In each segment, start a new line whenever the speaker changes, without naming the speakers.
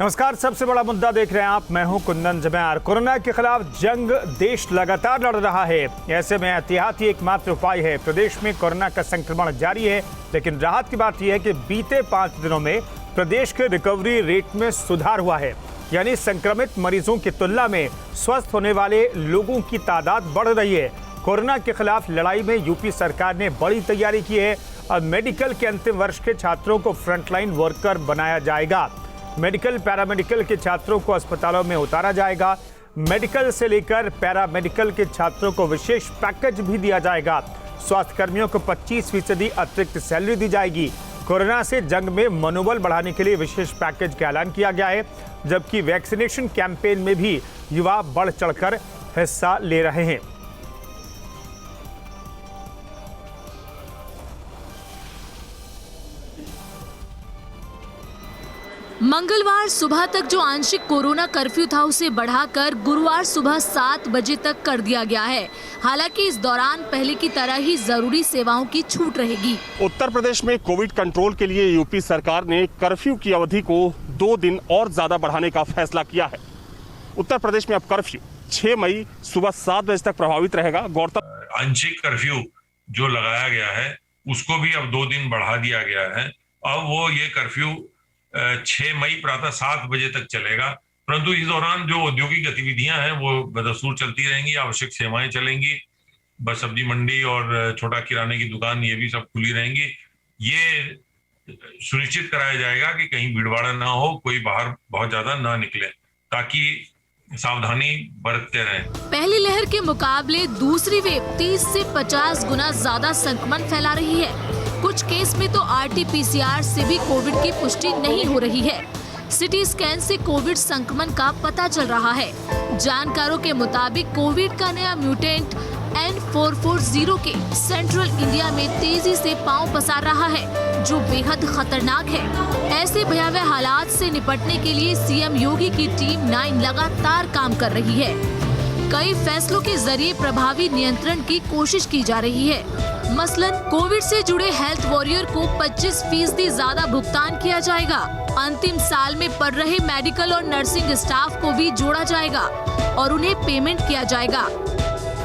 नमस्कार। सबसे बड़ा मुद्दा देख रहे हैं आप, मैं हूं कुंदन जमैर। कोरोना के खिलाफ जंग देश लगातार लड़ रहा है। ऐसे में एहतियाती एकमात्र उपाय है। प्रदेश में कोरोना का संक्रमण जारी है, लेकिन राहत की बात यह है कि बीते 5 दिनों में प्रदेश के रिकवरी रेट में सुधार हुआ है। यानी संक्रमित मरीजों की तुलना में स्वस्थ होने वाले लोगों की तादाद बढ़ रही है। कोरोना के खिलाफ लड़ाई में यूपी सरकार ने बड़ी तैयारी की है और मेडिकल के अंतिम वर्ष के छात्रों को फ्रंटलाइन वर्कर बनाया जाएगा। मेडिकल पैरामेडिकल के छात्रों को अस्पतालों में उतारा जाएगा। मेडिकल से लेकर पैरामेडिकल के छात्रों को विशेष पैकेज भी दिया जाएगा। स्वास्थ्य कर्मियों को 25% अतिरिक्त सैलरी दी जाएगी। कोरोना से जंग में मनोबल बढ़ाने के लिए विशेष पैकेज का ऐलान किया गया है, जबकि वैक्सीनेशन कैंपेन में भी युवा बढ़ चढ़कर हिस्सा ले रहे हैं।
मंगलवार सुबह तक जो आंशिक कोरोना कर्फ्यू था उसे बढ़ाकर गुरुवार सुबह 7 बजे तक कर दिया गया है। हालांकि इस दौरान पहले की तरह ही जरूरी सेवाओं की छूट रहेगी।
उत्तर प्रदेश में कोविड कंट्रोल के लिए यूपी सरकार ने कर्फ्यू की अवधि को 2 दिन और ज्यादा बढ़ाने का फैसला किया है। उत्तर प्रदेश में अब कर्फ्यू 6 मई सुबह 7 बजे तक प्रभावित रहेगा। गौरतलब
आंशिक कर्फ्यू जो लगाया गया है उसको भी अब 2 दिन बढ़ा दिया गया है। अब वो ये कर्फ्यू 6 मई प्रातः 7 बजे तक चलेगा, परंतु इस दौरान जो औद्योगिक गतिविधियां हैं वो बदस्तूर चलती रहेंगी। आवश्यक सेवाएं चलेंगी। बस सब्जी मंडी और छोटा किराने की दुकान ये भी सब खुली रहेंगी। ये सुनिश्चित कराया जाएगा कि कहीं भीड़भाड़ ना हो, कोई बाहर बहुत ज्यादा ना निकले, ताकि सावधानी बरतते रहें।
पहली लहर के मुकाबले दूसरी वेव 30 से 50 गुना ज्यादा संक्रमण फैला रही है। कुछ केस में तो RT-PCR से भी कोविड की पुष्टि नहीं हो रही है। सिटी स्कैन से कोविड संक्रमण का पता चल रहा है। जानकारों के मुताबिक कोविड का नया म्यूटेंट N440 के सेंट्रल इंडिया में तेजी से पांव पसार रहा है, जो बेहद खतरनाक है। ऐसे भयावह हालात से निपटने के लिए सीएम योगी की टीम 9 लगातार काम कर रही है। कई फैसलों के जरिए प्रभावी नियंत्रण की कोशिश की जा रही है। मसलन कोविड से जुड़े हेल्थ वॉरियर को 25% ज्यादा भुगतान किया जाएगा। अंतिम साल में पढ़ रहे मेडिकल और नर्सिंग स्टाफ को भी जोड़ा जाएगा और उन्हें पेमेंट किया जाएगा।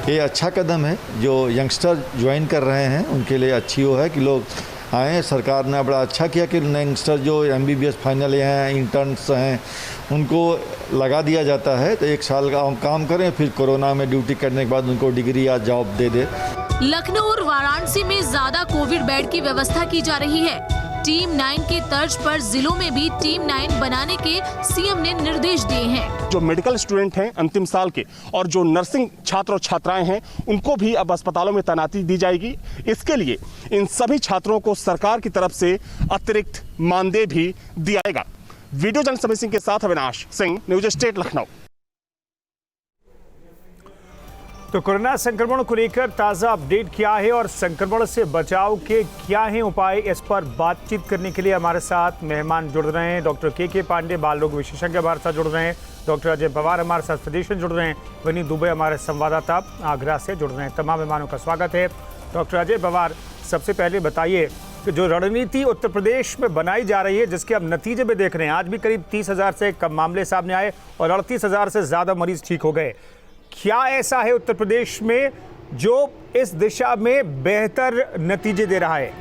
ये अच्छा कदम है। जो यंगस्टर ज्वाइन कर रहे हैं उनके लिए अच्छी वो है कि लोग आए। सरकार ने बड़ा अच्छा किया कि यंगस्टर जो MBBS फाइनल हैं, इंटर्न्स हैं, उनको लगा दिया जाता है तो 1 साल का काम करें, फिर कोरोना में ड्यूटी करने के बाद उनको डिग्री या जॉब दे दे।
लखनऊ और वाराणसी में ज्यादा कोविड बेड की व्यवस्था की जा रही है। टीम 9 की तर्ज पर जिलों में भी टीम 9 बनाने के सीएम ने निर्देश दिए हैं।
जो मेडिकल स्टूडेंट हैं अंतिम साल के और जो नर्सिंग छात्र और छात्राएं हैं उनको भी अब अस्पतालों में तैनाती दी जाएगी। इसके लिए इन सभी छात्रों को सरकार की तरफ से अतिरिक्त मानदेय भी दिया जाएगा। वीडियो जर्नलिस्ट समीर सिंह के साथ अविनाश सिंह, न्यूज स्टेट लखनऊ।
तो कोरोना संक्रमण को लेकर ताज़ा अपडेट क्या है और संक्रमण से बचाव के क्या हैं उपाय, इस पर बातचीत करने के लिए हमारे साथ मेहमान जुड़ रहे हैं। डॉक्टर के पांडे, बाल रोग विशेषज्ञ हमारे साथ जुड़ रहे हैं। डॉक्टर अजय पवार हमारे साथ प्रदेश से जुड़ रहे हैं। वनी दुबे हमारे संवाददाता आगरा से जुड़ रहे हैं। तमाम मेहमानों का स्वागत है। डॉक्टर अजय पवार, सबसे पहले बताइए कि जो रणनीति उत्तर प्रदेश में बनाई जा रही है, जिसके अब नतीजे में देख रहे हैं, आज भी करीब 30,000 से कम मामले सामने आए और 38,000 से ज़्यादा मरीज ठीक हो गए। क्या ऐसा है उत्तर प्रदेश में जो इस दिशा में बेहतर नतीजे दे रहा है?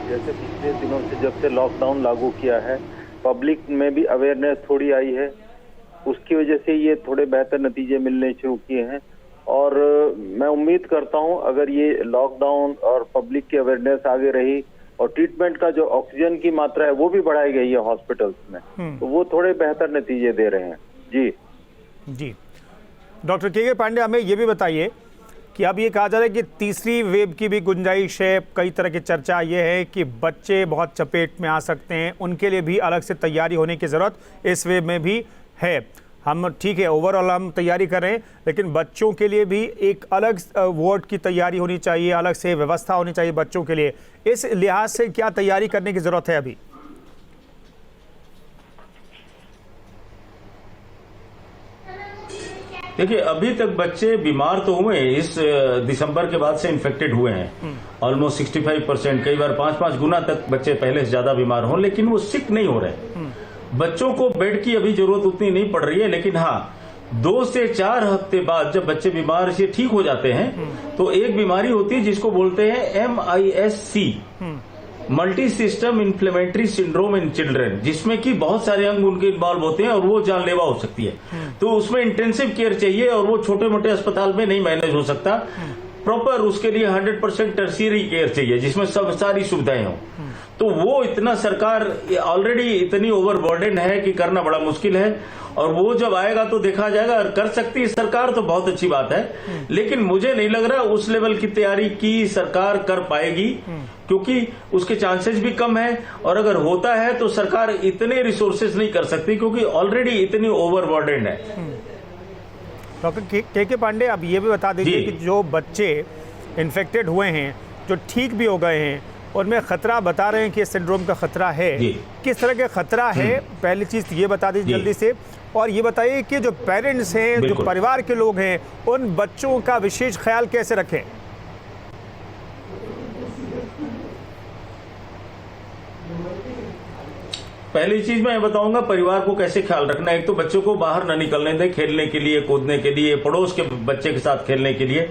जैसे पिछले दिनों से जब से लॉकडाउन लागू किया है, पब्लिक में भी अवेयरनेस थोड़ी आई है, उसकी वजह से ये थोड़े बेहतर नतीजे मिलने शुरू किए हैं। और मैं उम्मीद करता हूं अगर ये लॉकडाउन और पब्लिक की अवेयरनेस आगे रही और ट्रीटमेंट का जो ऑक्सीजन की मात्रा है वो भी बढ़ाई गई है हॉस्पिटल्स में, तो वो थोड़े बेहतर नतीजे दे रहे हैं। जी
डॉक्टर के पांडे, हमें ये भी बताइए कि अब ये कहा जा रहा है कि तीसरी वेव की भी गुंजाइश है। कई तरह की चर्चा ये है कि बच्चे बहुत चपेट में आ सकते हैं, उनके लिए भी अलग से तैयारी होने की ज़रूरत इस वेव में भी है। हम ठीक है, ओवरऑल हम तैयारी कर रहे हैं, लेकिन बच्चों के लिए भी एक अलग वार्ड की तैयारी होनी चाहिए, अलग से व्यवस्था होनी चाहिए बच्चों के लिए। इस लिहाज से क्या तैयारी करने की ज़रूरत है अभी?
देखिए अभी तक बच्चे बीमार तो हुए, इस दिसंबर के बाद से इन्फेक्टेड हुए हैं ऑलमोस्ट 65%, कई बार 5-5 गुना तक बच्चे पहले से ज्यादा बीमार हों, लेकिन वो सिक नहीं हो रहे। बच्चों को बेड की अभी जरूरत उतनी नहीं पड़ रही है, लेकिन हाँ 2 से 4 हफ्ते बाद जब बच्चे बीमार से ठीक हो जाते हैं तो एक बीमारी होती है जिसको बोलते हैं MIS-C, multi system inflammatory syndrome in children, जिसमें कि बहुत सारे अंग उनके इन्वॉल्व होते हैं और वो जानलेवा हो सकती है। तो उसमें इंटेंसिव केयर चाहिए और वो छोटे मोटे अस्पताल में नहीं मैनेज हो सकता। प्रॉपर उसके लिए 100% टर्शियरी केयर चाहिए जिसमें सब सारी सुविधाएं हों। तो वो इतना सरकार ऑलरेडी इतनी ओवरबर्डन है कि करना बड़ा मुश्किल है, और वो जब आएगा तो देखा जाएगा। और कर सकती है सरकार तो बहुत अच्छी बात है, लेकिन मुझे नहीं लग रहा उस लेवल की तैयारी की सरकार कर पाएगी, क्योंकि उसके चांसेस भी कम है। और अगर होता है तो सरकार इतने रिसोर्सेज नहीं कर सकती क्योंकि ऑलरेडी इतनी ओवरबर्डन है।
डॉक्टर के पांडे, अब ये भी बता दीजिए कि जो बच्चे इन्फेक्टेड हुए हैं, जो ठीक भी हो गए हैं, उनमें खतरा बता रहे हैं कि सिंड्रोम का खतरा है, किस तरह का खतरा है, पहली चीज ये बता दीजिए जल्दी से। और ये बताइए कि जो पेरेंट्स हैं, जो परिवार के लोग हैं, उन बच्चों का विशेष ख्याल कैसे रखें।
पहली चीज मैं बताऊंगा परिवार को कैसे ख्याल रखना है। एक तो बच्चों को बाहर न निकलने दें, खेलने के लिए, कूदने के लिए, पड़ोस के बच्चे के साथ खेलने के लिए,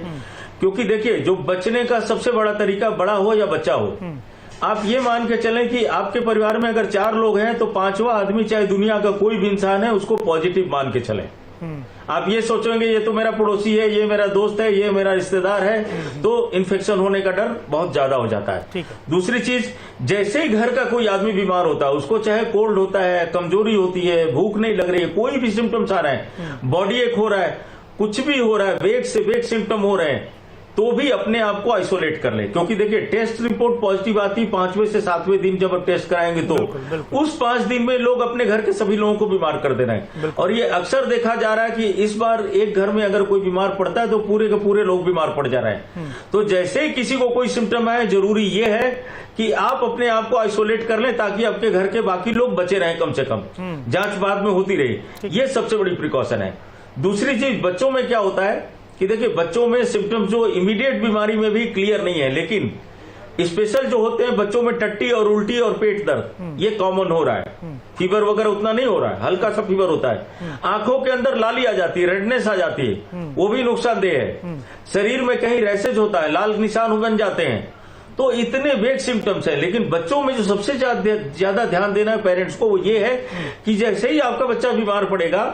क्योंकि देखिए जो बचने का सबसे बड़ा तरीका, बड़ा हो या बच्चा हो, आप ये मान के चलें कि आपके परिवार में अगर 4 लोग हैं तो 5वां आदमी चाहे दुनिया का कोई भी इंसान है उसको पॉजिटिव मान के चलें। आप ये सोचेंगे ये तो मेरा पड़ोसी है, ये मेरा दोस्त है, ये मेरा रिश्तेदार है, तो इन्फेक्शन होने का डर बहुत ज्यादा हो जाता है। दूसरी चीज, जैसे ही घर का कोई आदमी बीमार होता है, उसको चाहे कोल्ड होता है, कमजोरी होती है, भूख नहीं लग रही है, कोई भी सिम्टम्स आ रहे हैं, बॉडी एक हो रहा है, कुछ भी हो रहा है, वेग से वेग सिम्टम हो रहे हैं, तो भी अपने आप को आइसोलेट कर ले। क्योंकि देखिए टेस्ट रिपोर्ट पॉजिटिव आती 5वें से 7वें दिन जब आप टेस्ट कराएंगे तो उस 5 दिन में लोग अपने घर के सभी लोगों को बीमार कर दे रहे हैं। और ये अक्सर देखा जा रहा है कि इस बार एक घर में अगर कोई बीमार पड़ता है तो पूरे के पूरे लोग बीमार पड़ जा रहे हैं। तो जैसे ही किसी को कोई सिम्टम आए, जरूरी ये है कि आप अपने आप को आइसोलेट कर लें ताकि आपके घर के बाकी लोग बचे रहें, कम से कम जांच बाद में होती रही। ये सबसे बड़ी प्रिकॉशन है। दूसरी चीज, बच्चों में क्या होता है कि देखिए बच्चों में सिम्टम्स जो इमीडिएट बीमारी में भी क्लियर नहीं है, लेकिन स्पेशल जो होते हैं बच्चों में टट्टी और उल्टी और पेट दर्द, ये कॉमन हो रहा है। फीवर वगैरह उतना नहीं हो रहा है, हल्का सा फीवर होता है। आंखों के अंदर लाली आ जाती है, रेडनेस आ जाती है, वो भी नुकसानदेह है। शरीर में कहीं रैसेज होता है, लाल निशान बन जाते हैं। तो इतने वेग सिम्टम्स है। लेकिन बच्चों में जो सबसे ज्यादा ध्यान देना है पेरेंट्स को, वो ये है कि जैसे ही आपका बच्चा बीमार पड़ेगा,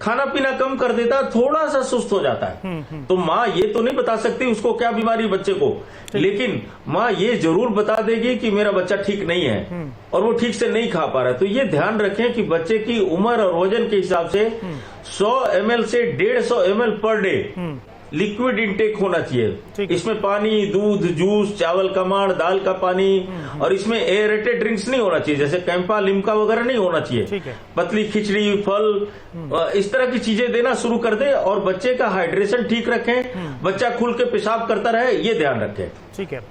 खाना पीना कम कर देता है, थोड़ा सा सुस्त हो जाता है, तो माँ ये तो नहीं बता सकती उसको क्या बीमारी बच्चे को, लेकिन माँ ये जरूर बता देगी कि मेरा बच्चा ठीक नहीं है और वो ठीक से नहीं खा पा रहा है। तो ये ध्यान रखें कि बच्चे की उम्र और वजन के हिसाब से 100 ml से 150 ml per day liquid intake होना चाहिए। इसमें पानी, दूध, जूस, चावल का माड़, दाल का पानी, और इसमें एयरेटेड ड्रिंक्स नहीं होना चाहिए, जैसे कैंपा, लिम्का वगैरह नहीं होना चाहिए। पतली खिचड़ी, फल, इस तरह की चीजें देना शुरू कर दे और बच्चे का हाइड्रेशन ठीक रखें, बच्चा खुल के पेशाब करता रहे, ये ध्यान रखें।
ठीक है।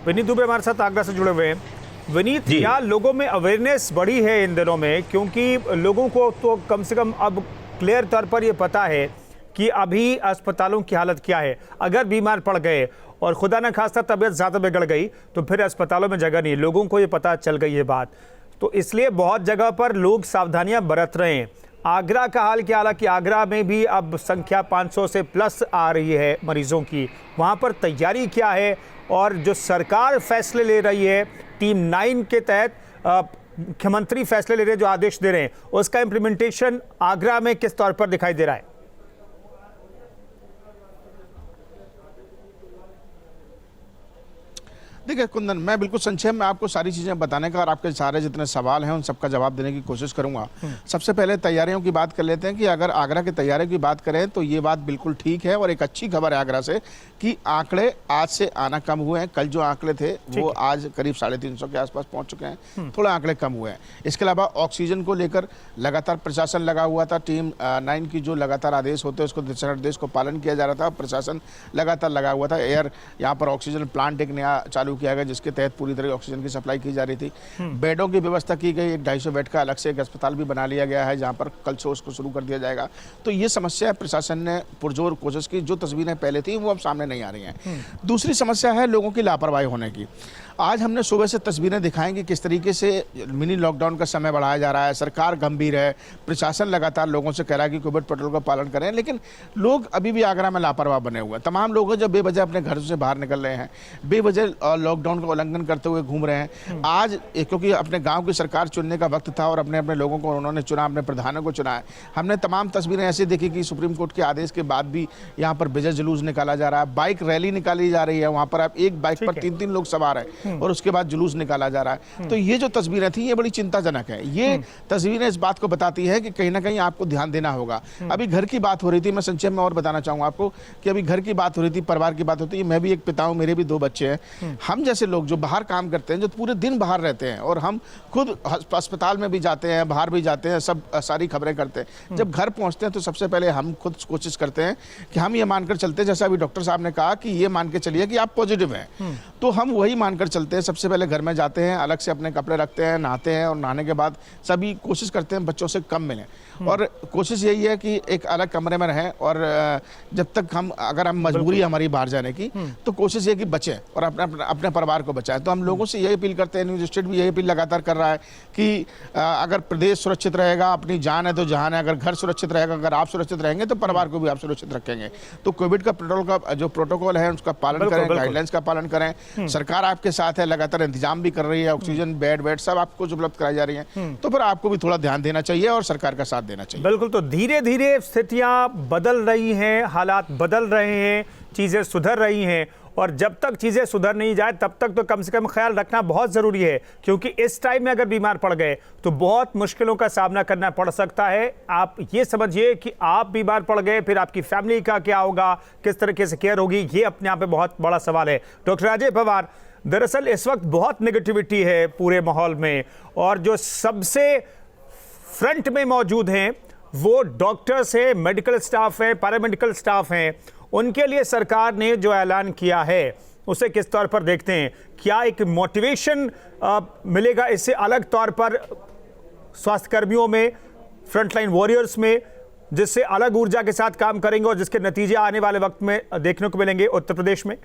विनीत दुबे हमारे साथ आगरा से जुड़े हुए हैं। विनीत, क्या लोगों में अवेयरनेस बढ़ी है इन दिनों में? क्योंकि लोगों को तो कम से कम अब क्लियर तौर पर ये पता है कि अभी अस्पतालों की हालत क्या है। अगर बीमार पड़ गए और खुदा न खास्ता तबीयत ज़्यादा बिगड़ गई तो फिर अस्पतालों में जगह नहीं। लोगों को ये पता चल गई है बात, तो इसलिए बहुत जगह पर लोग सावधानियां बरत रहे हैं। आगरा का हाल क्या? हालांकि आगरा में भी अब संख्या 500 से प्लस आ रही है मरीजों की। वहाँ पर तैयारी क्या है और जो सरकार फैसले ले रही है टीम 9 के तहत, मुख्यमंत्री फैसले ले रहे हैं, जो आदेश दे रहे हैं, उसका इम्प्लीमेंटेशन आगरा में किस तौर पर दिखाई दे रहा है?
देखिए कुंदन, मैं बिल्कुल संक्षेप में आपको सारी चीज़ें बताने का और आपके सारे जितने सवाल हैं उन सबका जवाब देने की कोशिश करूंगा। सबसे पहले तैयारियों की बात कर लेते हैं कि अगर आगरा की तैयारियों की बात करें तो ये बात बिल्कुल ठीक है और एक अच्छी खबर है आगरा से कि आंकड़े आज से आना कम हुए हैं। कल जो आंकड़े थे वो आज करीब 350 के आसपास पहुँच चुके हैं, थोड़े आंकड़े कम हुए हैं। इसके अलावा ऑक्सीजन को लेकर लगातार प्रशासन लगा हुआ था। टीम 9 की जो लगातार आदेश होते हैं उसको दिशा निर्देश को पालन किया जा रहा था, प्रशासन लगातार लगा हुआ था। यहाँ पर ऑक्सीजन प्लांट एक नया चालू किया गया जिसके तहत पूरी तरह ऑक्सीजन की सप्लाई की जा रही थी। बेडों की व्यवस्था की गई, 250 बेड का अलग से एक अस्पताल भी बना लिया गया है जहाँ पर कल से उसको शुरू कर दिया जाएगा। तो ये समस्या प्रशासन ने पुरजोर कोशिश की, जो तस्वीरें पहले थी वो अब सामने नहीं आ रही हैं। दूसरी समस्या है लोगों की लापरवाही होने की। आज हमने सुबह से तस्वीरें दिखाएंगे किस तरीके से मिनी लॉकडाउन का समय बढ़ाया जा रहा है। सरकार गंभीर है, प्रशासन लगातार लोगों से कह रहा है कि कोविड प्रोटोकॉल का पालन करें, लेकिन लोग अभी भी आगरा में लापरवाह बने हुए हैं। तमाम लोग जो बेवजह अपने घर से बाहर निकल रहे हैं, बेवजह लॉकडाउन का उल्लंघन करते हुए घूम रहे हैं। आज क्योंकि अपने गाँव की सरकार चुनने का वक्त था और अपने अपने लोगों को उन्होंने चुना, अपने प्रधानों को चुना है। हमने तमाम तस्वीरें ऐसी देखी कि सुप्रीम कोर्ट के आदेश के बाद भी यहाँ पर विजय जुलूस निकाला जा रहा है, बाइक रैली निकाली जा रही है। वहाँ पर आप एक बाइक पर 3-3 लोग सवार हैं और उसके बाद जुलूस निकाला जा रहा है। तो ये जो तस्वीरें थी ये बड़ी चिंताजनक है। ये तस्वीरें इस बात को बताती है कि कहीं ना कहीं आपको ध्यान देना होगा। अभी घर की बात हो रही थी, मैं संक्षेप में और बताना चाहूंगा आपको कि अभी घर की बात हो रही थी, परिवार की बात होती है। मैं भी एक पिता हूं, मेरे भी 2 बच्चे हैं। हम जैसे लोग जो बाहर काम करते हैं, जो पूरे दिन बाहर रहते हैं और हम खुद अस्पताल में भी जाते हैं, बाहर भी जाते हैं, सब सारी खबरें करते हैं। जब घर पहुंचते हैं तो सबसे पहले हम खुद कोशिश करते हैं कि हम ये मानकर चलते हैं, जैसा अभी डॉक्टर साहब ने कहा कि ये मान के चलिए कि आप पॉजिटिव हैं, तो हम वही मानकर चलते हैं। सबसे पहले घर में जाते हैं, अलग से अपने कपड़े रखते हैं, नहाते हैं और नहाने के बाद सभी कोशिश करते हैं बच्चों से कम मिलें और कोशिश यही है कि एक अलग कमरे में रहें। और जब तक अगर हम मजबूरी हमारी बाहर जाने की, तो कोशिश ये कि बचें और अपने परिवार को बचाएं। तो हम लोगों से यही अपील करते हैं, न्यूज स्टेट भी यही अपील लगातार कर रहा है कि अगर प्रदेश सुरक्षित रहेगा, अपनी जान है तो जहान है, अगर घर सुरक्षित रहेगा, अगर आप सुरक्षित रहेंगे तो परिवार को भी आप सुरक्षित रखेंगे। तो कोविड का प्रोटोकॉल है उसका पालन करें, गाइडलाइंस का पालन करें। सरकार आपके साथ है, लगातार इंतजाम भी कर रही है, ऑक्सीजन बेड सब आपको उपलब्ध कराई जा रही है। तो फिर आपको भी थोड़ा ध्यान देना चाहिए और सरकार का साथ देना चाहिए।
बिल्कुल। तो धीरे धीरे स्थितियां बदल रही हैं, हालात बदल रहे हैं, चीजें सुधर रही हैं और जब तक चीजें सुधर नहीं जाए तब तक तो कम से कम ख्याल रखना बहुत जरूरी है, क्योंकि इस टाइम में अगर बीमार पड़ गए तो बहुत मुश्किलों का सामना करना पड़ सकता है। आप ये समझिए कि आप बीमार पड़ गए, फिर आपकी फैमिली का क्या होगा, किस तरीके से केयर होगी, ये अपने आप में बहुत बड़ा सवाल है। डॉक्टर अजय पवार, दरअसल इस वक्त बहुत नेगेटिविटी है पूरे माहौल में और जो सबसे फ्रंट में मौजूद हैं वो डॉक्टर्स है, मेडिकल स्टाफ है, पैरामेडिकल स्टाफ हैं। उनके लिए सरकार ने जो ऐलान किया है उसे किस तौर पर देखते हैं? क्या एक मोटिवेशन मिलेगा इससे अलग तौर पर स्वास्थ्य कर्मियों में, फ्रंटलाइन वॉरियर्स में, जिससे अलग ऊर्जा के साथ काम करेंगे और जिसके नतीजे आने वाले वक्त में देखने को मिलेंगे उत्तर प्रदेश में?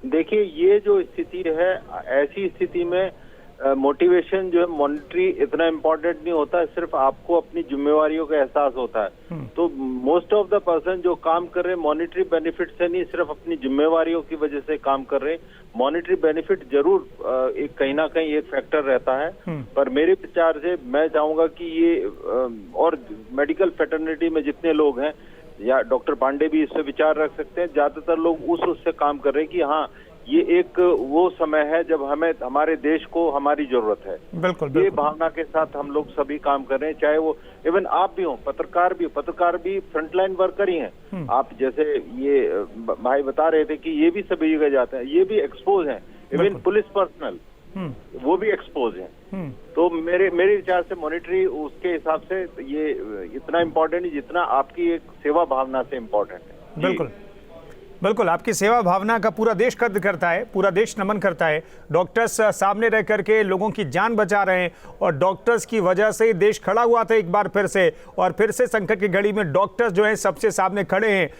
देखिए, ये जो स्थिति है, ऐसी स्थिति में मोटिवेशन जो है, मॉनिटरी इतना इम्पोर्टेंट नहीं होता है, सिर्फ आपको अपनी जिम्मेवारियों का एहसास होता है। तो मोस्ट ऑफ द पर्सन जो काम कर रहे हैं मॉनिटरी बेनिफिट से नहीं, सिर्फ अपनी जिम्मेवारियों की वजह से काम कर रहे हैं। मॉनिटरी बेनिफिट जरूर एक कहीं ना कहीं एक फैक्टर रहता है, पर मेरे विचार से मैं चाहूंगा कि ये और मेडिकल फेटर्निटी में जितने लोग हैं, या डॉक्टर पांडे भी इस पे विचार रख सकते हैं, ज्यादातर लोग उससे काम कर रहे हैं कि हाँ, ये एक वो समय है जब हमें हमारे देश को हमारी जरूरत है।
बिल्कुल,
ये भावना के साथ हम लोग सभी काम कर रहे हैं, चाहे वो इवन आप भी हो, पत्रकार भी फ्रंटलाइन वर्कर ही हैं। आप जैसे ये भाई बता रहे थे कि ये भी सभी जगह जाते हैं, ये भी एक्सपोज हैं। इवन पुलिस पर्सनल वो भी एक्सपोज हैं। तो मेरे विचार से मॉनिटरी उसके हिसाब से ये इतना इम्पोर्टेंट है जितना आपकी एक सेवा भावना से इम्पोर्टेंट है।
बिल्कुल बिल्कुल, आपकी सेवा भावना का पूरा देश कद्र करता है, पूरा देश नमन करता है। डॉक्टर्स सामने रह करके लोगों की जान बचा रहे हैं और डॉक्टर्स की वजह से देश खड़ा हुआ था एक बार फिर से, और फिर से संकट की घड़ी में डॉक्टर्स जो हैं सबसे सामने खड़े हैं।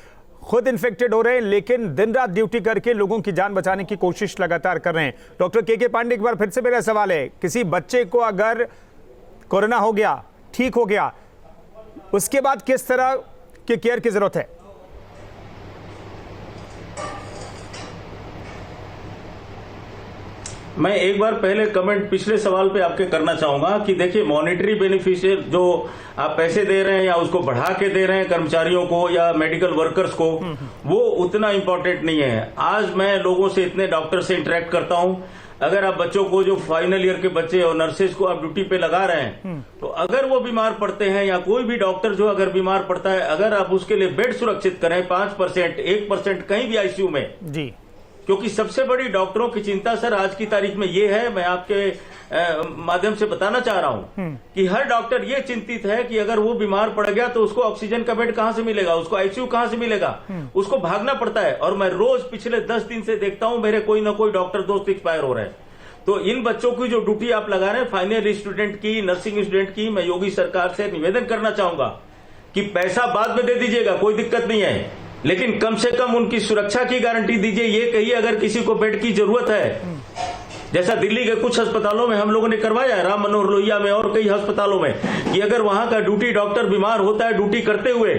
खुद इन्फेक्टेड हो रहे हैं लेकिन दिन रात ड्यूटी करके लोगों की जान बचाने की कोशिश लगातार कर रहे हैं। डॉक्टर के पांडे, एक बार फिर से मेरा सवाल है, किसी बच्चे को अगर कोरोना हो गया, ठीक हो गया, उसके बाद किस तरह की केयर की जरूरत है?
मैं एक बार पहले कमेंट पिछले सवाल पे आपके करना चाहूंगा कि देखिए, मॉनिटरी बेनिफिशियर जो आप पैसे दे रहे हैं या उसको बढ़ा के दे रहे हैं कर्मचारियों को या मेडिकल वर्कर्स को, वो उतना इम्पोर्टेंट नहीं है। आज मैं लोगों से, इतने डॉक्टर से इंटरेक्ट करता हूं, अगर आप बच्चों को, जो फाइनल ईयर के बच्चे और नर्सेज को आप ड्यूटी पे लगा रहे हैं, तो अगर वो बीमार पड़ते हैं या कोई भी डॉक्टर जो अगर बीमार पड़ता है, अगर आप उसके लिए बेड सुरक्षित करें 5%, 1% कहीं भी आईसीयू में जी, क्योंकि सबसे बड़ी डॉक्टरों की चिंता सर आज की तारीख में ये है, मैं आपके माध्यम से बताना चाह रहा हूं कि हर डॉक्टर ये चिंतित है कि अगर वो बीमार पड़ गया तो उसको ऑक्सीजन का बेड कहां से मिलेगा, उसको आईसीयू कहां से मिलेगा, उसको भागना पड़ता है। और मैं रोज पिछले 10 दिन से देखता हूं मेरे कोई ना कोई डॉक्टर दोस्त एक्सपायर हो रहे हैं। तो इन बच्चों की जो ड्यूटी आप लगा रहे हैं, फाइनल स्टूडेंट की, नर्सिंग स्टूडेंट की, मैं योगी सरकार से निवेदन करना चाहूंगा कि पैसा बाद में दे दीजिएगा, कोई दिक्कत नहीं है, लेकिन कम से कम उनकी सुरक्षा की गारंटी दीजिए। ये कहिए अगर किसी को बेड की जरूरत है, जैसा दिल्ली के कुछ अस्पतालों में हम लोगों ने करवाया है, राम मनोहर लोहिया में और कई अस्पतालों में, कि अगर वहां का ड्यूटी डॉक्टर बीमार होता है ड्यूटी करते हुए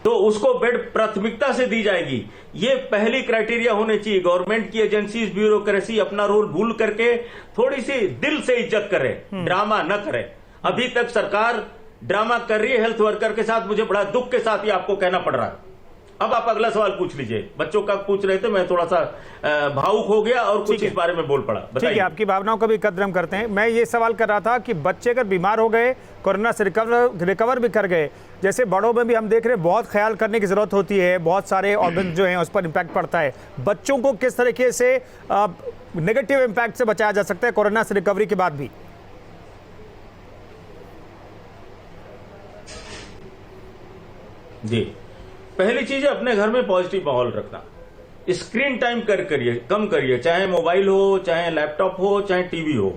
तो उसको बेड प्राथमिकता से दी जाएगी। ये पहली क्राइटेरिया होने चाहिए। गवर्नमेंट की एजेंसीज, ब्यूरोक्रेसी अपना रोल भूल करके थोड़ी सी दिल से इज्जत करे, ड्रामा न करे। अभी तक सरकार ड्रामा कर रही है हेल्थ वर्कर के साथ, मुझे बड़ा दुख के साथ ये आपको कहना पड़ रहा है। अब आप अगला सवाल पूछ लीजिए। बच्चों का पूछ रहे थे, मैं थोड़ा सा भावुक हो गया और कुछ इस बारे में बोल पड़ा।
ठीक है, आपकी भावनाओं का भी कदर हम करते हैं। मैं ये सवाल कर रहा था कि बच्चे अगर बीमार हो गए, कोरोना से रिकवर भी कर गए, जैसे बड़ों में भी हम देख रहे हैं बहुत ख्याल करने की जरूरत होती है, बहुत सारे ऑर्गन जो हैं उस पर इम्पैक्ट पड़ता है। बच्चों को किस तरीके से नेगेटिव इम्पैक्ट से बचाया जा सकता है कोरोना से रिकवरी के बाद भी?
जी, पहली चीज है अपने घर में पॉजिटिव माहौल रखना। स्क्रीन टाइम कम करिए, चाहे मोबाइल हो, चाहे लैपटॉप हो, चाहे टीवी हो।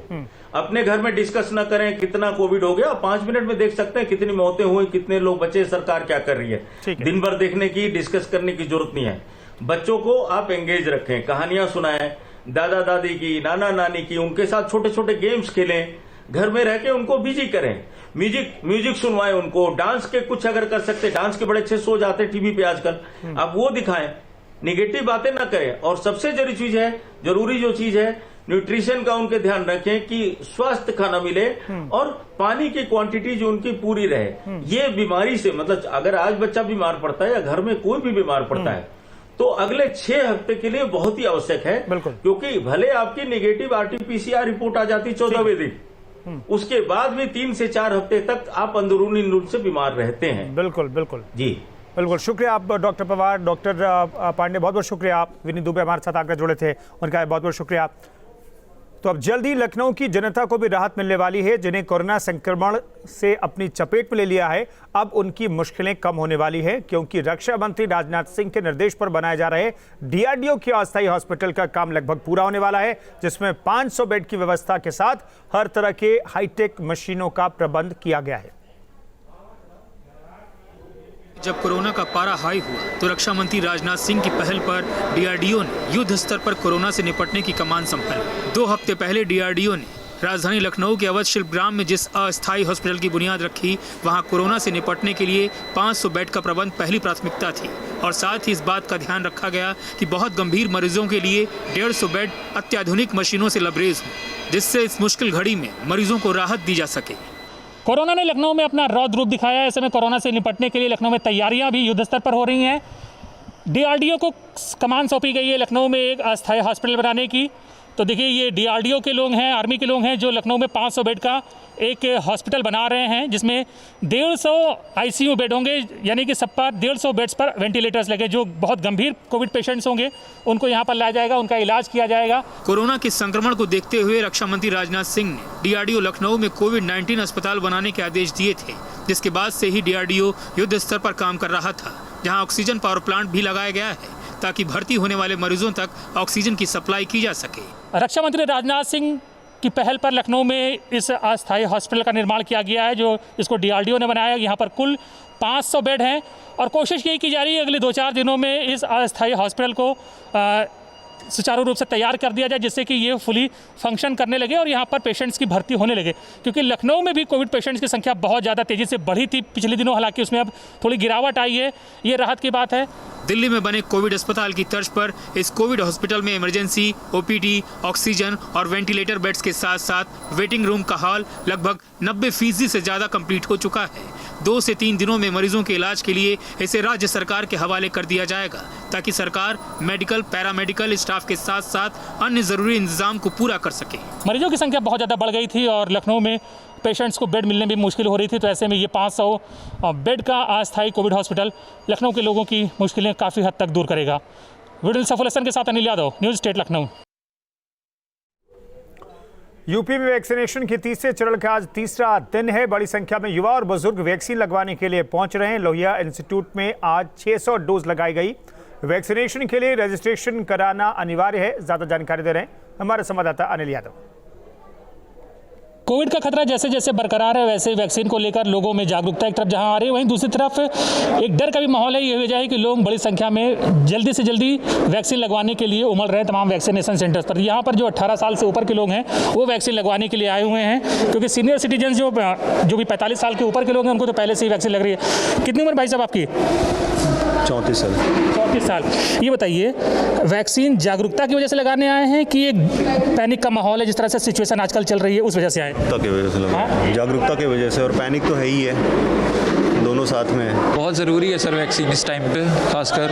अपने घर में डिस्कस न करें कितना कोविड हो गया, 5 मिनट में देख सकते हैं कितनी मौतें हुई, कितने लोग बचे, सरकार क्या कर रही है। दिन भर देखने की, डिस्कस करने की जरूरत नहीं है। बच्चों को आप एंगेज रखें, कहानियां सुनाएं, दादा दादी की, नाना नानी की, उनके साथ छोटे छोटे गेम्स खेलें, घर में रह के उनको बिजी करें, म्यूजिक सुनवाएं उनको, डांस के कुछ अगर कर सकते, डांस के बड़े अच्छे शो जाते हैं टीवी पे आजकल, आप वो दिखाएं, निगेटिव बातें ना करें। और सबसे जरूरी जो चीज है न्यूट्रिशन का उनके ध्यान रखें कि स्वस्थ खाना मिले और पानी की क्वांटिटी जो उनकी पूरी रहे। ये बीमारी से, मतलब अगर आज बच्चा बीमार पड़ता है या घर में कोई भी बीमार पड़ता है तो अगले 6 हफ्ते के लिए बहुत ही आवश्यक है, क्योंकि भले आपकी नेगेटिव RT-PCR रिपोर्ट आ जाती 14वें दिन, उसके बाद भी 3 से 4 हफ्ते तक आप अंदरूनी रूप से बीमार रहते हैं।
बिल्कुल बिल्कुल
जी,
बिल्कुल। शुक्रिया आप डॉक्टर पवार, डॉक्टर पांडे, बहुत बहुत शुक्रिया। आप विनीत दुबे हमारे साथ आकर जुड़े थे, उनका बहुत बहुत शुक्रिया। तो अब जल्दी लखनऊ की जनता को भी राहत मिलने वाली है, जिन्हें कोरोना संक्रमण से अपनी चपेट में ले लिया है। अब उनकी मुश्किलें कम होने वाली है, क्योंकि रक्षा मंत्री राजनाथ सिंह के निर्देश पर बनाए जा रहे DRDO के अस्थायी हॉस्पिटल का काम लगभग पूरा होने वाला है, जिसमें 500 बेड की व्यवस्था के साथ हर तरह के हाईटेक मशीनों का प्रबंध किया गया है।
जब कोरोना का पारा हाई हुआ तो रक्षा मंत्री राजनाथ सिंह की पहल पर DRDO ने युद्ध स्तर पर कोरोना से निपटने की कमान संभाली। 2 हफ्ते पहले DRDO ने राजधानी लखनऊ के अवध शिल्पग्राम में जिस अस्थायी हॉस्पिटल की बुनियाद रखी, वहां कोरोना से निपटने के लिए 500 बेड का प्रबंध पहली प्राथमिकता थी। और साथ ही इस बात का ध्यान रखा गया कि बहुत गंभीर मरीजों के लिए 150 बेड अत्याधुनिक मशीनों से लबरेज हों, जिससे इस मुश्किल घड़ी में मरीजों को राहत दी जा सके।
कोरोना ने लखनऊ में अपना रौद्र रूप दिखाया है। ऐसे में कोरोना से निपटने के लिए लखनऊ में तैयारियां भी युद्ध स्तर पर हो रही हैं। DRDO को कमान सौंपी गई है लखनऊ में एक अस्थायी हॉस्पिटल बनाने की। तो देखिए, ये DRDO के लोग हैं, आर्मी के लोग हैं, जो लखनऊ में 500 बेड का एक हॉस्पिटल बना रहे हैं, जिसमें 150 ICU बेड होंगे, यानी कि सब पर 150 बेड्स पर वेंटिलेटर्स लगे। जो बहुत गंभीर कोविड पेशेंट्स होंगे उनको यहाँ पर लाया जाएगा, उनका इलाज किया जाएगा।
कोरोना के संक्रमण को देखते हुए रक्षा मंत्री राजनाथ सिंह ने DRDO लखनऊ में कोविड-19 अस्पताल बनाने के आदेश दिए थे, जिसके बाद से ही DRDO युद्ध स्तर पर काम कर रहा था, जहाँ ऑक्सीजन पावर प्लांट भी लगाया गया है ताकि भर्ती होने वाले मरीजों तक ऑक्सीजन की सप्लाई की जा सके।
रक्षा मंत्री राजनाथ सिंह की पहल पर लखनऊ में इस अस्थायी हॉस्पिटल का निर्माण किया गया है, जो इसको DRDO ने बनाया। यहाँ पर कुल 500 बेड हैं और कोशिश यही की जा रही है अगले 2-4 दिनों में इस अस्थायी हॉस्पिटल को सुचारू रूप से तैयार कर दिया जाए, जिससे कि ये फुली फंक्शन करने लगे और यहाँ पर पेशेंट्स की भर्ती होने लगे। क्योंकि लखनऊ में भी कोविड पेशेंट्स की संख्या बहुत ज़्यादा तेज़ी से बढ़ी थी पिछले दिनों, हालांकि उसमें अब थोड़ी गिरावट आई है, ये राहत की बात है।
दिल्ली में बने कोविड अस्पताल की तर्ज पर इस कोविड हॉस्पिटल में इमरजेंसी, OPD, ऑक्सीजन और वेंटिलेटर बेड्स के साथ साथ वेटिंग रूम का हॉल लगभग 90% से ज़्यादा कंप्लीट हो चुका है। 2 से 3 दिनों में मरीजों के इलाज के लिए इसे राज्य सरकार के हवाले कर दिया जाएगा, ताकि सरकार मेडिकल, पैरामेडिकल स्टाफ के साथ साथ अन्य जरूरी इंतजाम को पूरा कर सके।
मरीजों की संख्या बहुत ज़्यादा बढ़ गई थी और लखनऊ में पेशेंट्स को बेड मिलने में मुश्किल हो रही थी। तो ऐसे में ये 500 बेड का अस्थायी कोविड हॉस्पिटल लखनऊ के लोगों की मुश्किलें काफ़ी हद तक दूर करेगा। वीडियो सफल हसन के साथ Anil Yadav, news state Lucknow.
UP में वैक्सीनेशन के तीसरे चरण का आज तीसरा दिन है। बड़ी संख्या में युवा और बुजुर्ग वैक्सीन लगवाने के लिए पहुंच रहे हैं। लोहिया इंस्टीट्यूट में आज 600 डोज लगाई गई। वैक्सीनेशन के लिए रजिस्ट्रेशन कराना अनिवार्य है। ज्यादा जानकारी दे रहे हैं हमारे संवाददाता अनिल यादव।
कोविड का खतरा जैसे जैसे बरकरार है, वैसे वैक्सीन को लेकर लोगों में जागरूकता एक तरफ जहां आ रही है, वहीं दूसरी तरफ एक डर का भी माहौल है। ये वजह है कि लोग बड़ी संख्या में जल्दी से जल्दी वैक्सीन लगवाने के लिए उमड़ रहे हैं तमाम वैक्सीनेशन सेंटर्स पर। यहाँ पर जो 18 साल से ऊपर के लोग हैं वो वैक्सीन लगवाने के लिए आए हुए हैं, क्योंकि सीनियर सिटीजन जो भी 45 साल के ऊपर के लोग हैं उनको तो पहले से ही वैक्सीन लग रही है। कितनी उम्र भाई साहब आपकी?
34 साल।
34 साल। ये बताइए, वैक्सीन जागरूकता की वजह से लगाने आए हैं कि एक पैनिक का माहौल है, जिस तरह से सिचुएशन आजकल चल रही है उस वजह से आए?
जागरूकता की वजह से लगा। जागरूकता की वजह से, और पैनिक तो है ही है, दोनों साथ में है।
बहुत ज़रूरी है सर वैक्सीन इस टाइम पे, खासकर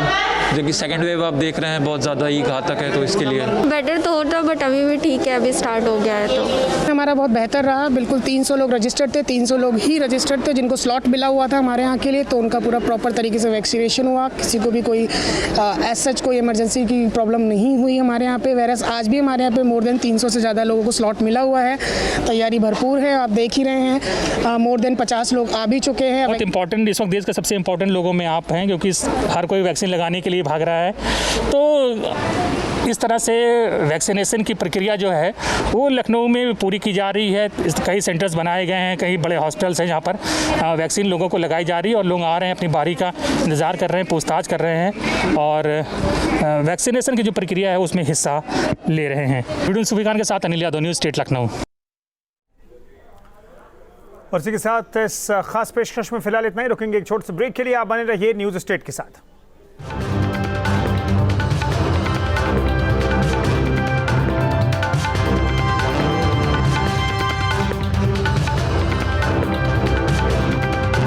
जो कि सेकेंड वेव आप देख रहे हैं बहुत ज़्यादा ही घातक है, तो इसके लिए
बेटर तो होता, बट अभी भी ठीक है, अभी स्टार्ट हो गया है तो
हमारा बहुत बेहतर रहा। बिल्कुल 300 लोग रजिस्टर्ड थे, 300 लोग ही रजिस्टर्ड थे जिनको स्लॉट मिला हुआ था हमारे यहाँ के लिए, तो उनका पूरा प्रॉपर तरीके से वैक्सीनेशन हुआ। किसी को भी कोई एज सच कोई इमरजेंसी की प्रॉब्लम नहीं हुई हमारे यहाँ पे। वैरस आज भी हमारे यहाँ पे मोर देन 300 से ज़्यादा लोगों को स्लॉट मिला हुआ है। तैयारी भरपूर है, आप देख ही रहे हैं। मोर देन 50 लोग आ भी चुके हैं।
बहुत इंपॉर्टेंट, इस वक्त देश के सबसे इंपॉर्टेंट लोगों में आप हैं, क्योंकि हर कोई वैक्सीन लगाने के लिए भाग रहा है। तो इस तरह से वैक्सीनेशन की प्रक्रिया जो है वो लखनऊ में पूरी की जा रही है। कई सेंटर्स बनाए गए हैं, कई बड़े हॉस्पिटल्स हैं जहाँ पर वैक्सीन लोगों को लगाई जा रही है, और लोग आ रहे हैं, अपनी बारी का इंतज़ार कर रहे हैं, पूछताछ कर रहे हैं और वैक्सीनेशन की जो प्रक्रिया है उसमें हिस्सा ले रहे हैं। वीडियो सुफी खान के साथ अनिल यादव, न्यूज़ स्टेट लखनऊ।
और इसी के साथ इस खास पेशकश में फिलहाल इतना ही। रुकेंगे एक छोटे से ब्रेक के लिए। आप बने रहिए न्यूज़ स्टेट के साथ।